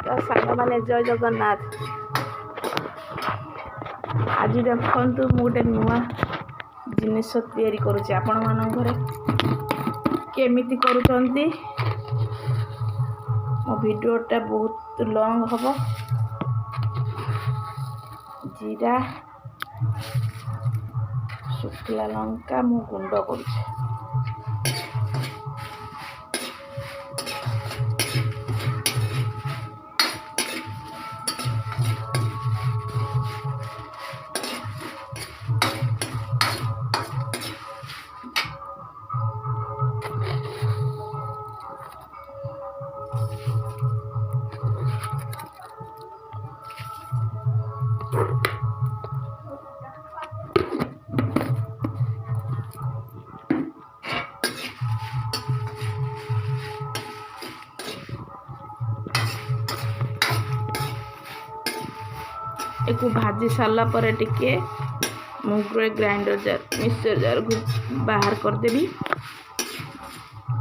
साग माने जय जगन्नाथ। आज देखु गोटे नुआ जिनिस तैयारी करुचे आपण मान घरे केमिति करुचंती। मो वीडियोटा बहुत लॉन्ग हबो। जीरा शुखला लंका मु गुंड करुचे। एक भाजी सारा पर टिके मुग्रे ग्राइंडर जार मिक्सर जार को बाहर कर देबी।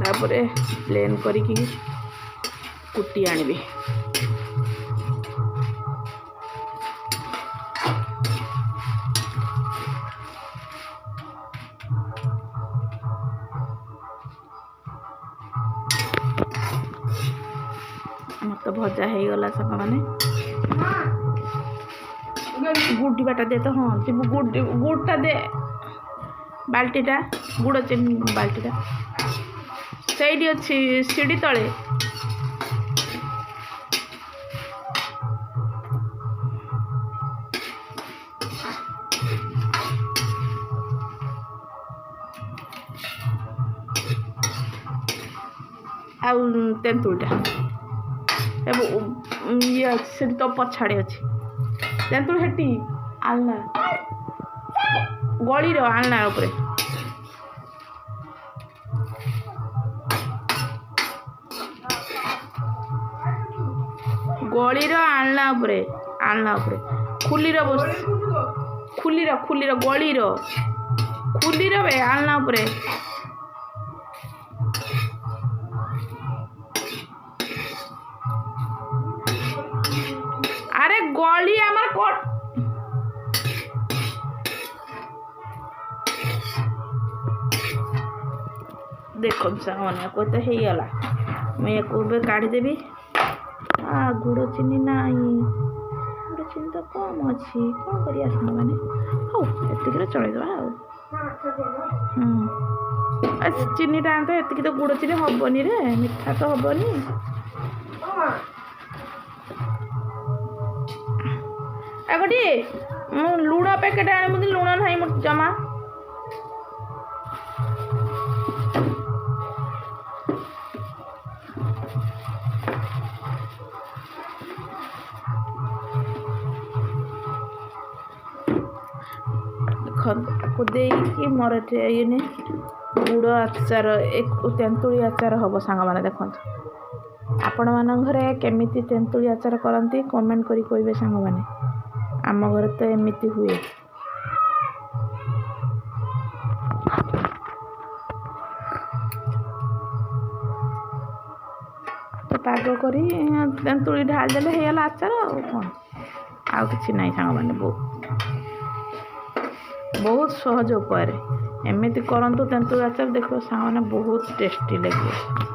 तापरे प्लेन करिकी कुटी आनिबी। मत तो भजा हो गला साग माने गुड़ बाटा दे तो हाँ तू गुड़टा दे बाल्टीटा गुड़ चिनी बाल्टीटा सही अच्छी सीढ़ी तले तेंतुलटा ये से तो पछाड़े अच्छी तेंतुल हेटी आलना गलीर आलना उपरे गलीर आलना उपरे खुलीर बस खुलीर गलीर खुलीर बे आलना उपरे अरे गली आमार कोट देखो सामने को तो हे गला मैं को बे काढी देबी। गुड़ चीनी नाही गुड़ चीनी तो कम अच्छी कौन करिया साग माने हो एतिक चले दवा चीनी टा तो एतिक तो गुड़ चीनी हबनी रे मिठा तो हबनी। आगटी लुण पैकेट आने लुण ना जमा को देकी मोर ये गुड़ आचार एक तेंतुली आचार हम सांग मैंने देखो आपण मान घरे केमिति तेंतुली आचार करती कमेंट करी कहे सांग मैंने आम घर तो एमती हुए। तो पाग करी तेंतुली ढाल देले हे गला आचार कौन आ कि ना सांग मैंने बहुत सहज उपाय एमती करंतु तेंतुली आचार देखो सांग मैंने बहुत टेस्टी लगे।